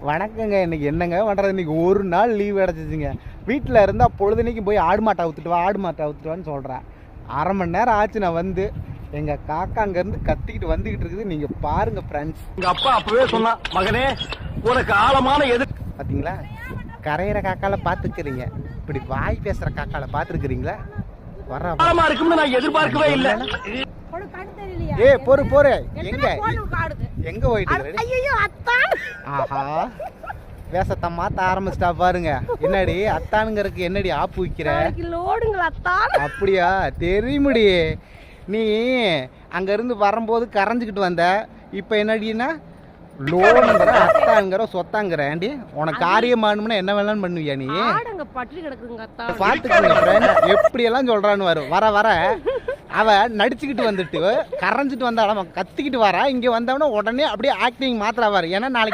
வணக்கங்க. இன்னைக்கு என்னங்க பண்ணுறது? இன்னைக்கு ஒரு நாள் லீவ் கிடச்சிச்சிங்க. வீட்டில் இருந்தால் பொழுதுனைக்கும் போய் ஆடு மாட்டை அவுத்துட்டுவான்னு சொல்கிறேன். அரை மணி நேரம் ஆச்சு நான் வந்து. எங்கள் காக்கா அங்கேருந்து கத்திக்கிட்டு வந்துக்கிட்டு இருக்குது. நீங்கள் பாருங்கள் ஃப்ரெண்ட்ஸ். எங்கள் அப்பா அப்பவே சொன்னா, மகனே உனக்கு ஆழமான எது பார்த்தீங்களா? கரையிற காக்கால பார்த்துக்கிறீங்க, இப்படி வாய் பேசுகிற காக்கால பார்த்துருக்குறீங்களா? வர ஆழமா இருக்கும்னு நான் எதிர்பார்க்கவே இல்லை. பொறு எங்க போயிட்டு? ஆஹா, வேசத்தை மாத்த ஆரம்பிச்சிட்டா பாருங்க. என்னடி அத்தானுங்கிறதுக்கு என்னடி ஆப்பு வைக்கிற? அப்படியா? தெரியுமுடி. நீ அங்க இருந்து வரும்போது கரைஞ்சுக்கிட்டு வந்த, இப்ப என்னடின்னா லோனுங்கிற அத்தாங்கிற சொத்தாங்கிற. ஏண்டி உனக்கு காரியமானும்னா என்ன வேணாலும் பண்ணுவியா நீ? பாத்துக்கோங்க எப்படி எல்லாம் சொல்றான்னு வர அவ நடிச்சுக்கிட்டு வந்துட்டு கரைஞ்சிட்டு வந்தாலும் கத்திக்கிட்டு வரா. இங்க வந்தவன உடனே அப்படியே ஆக்டிங் மாத்திரா வர. ஏன்னா நாளைக்கு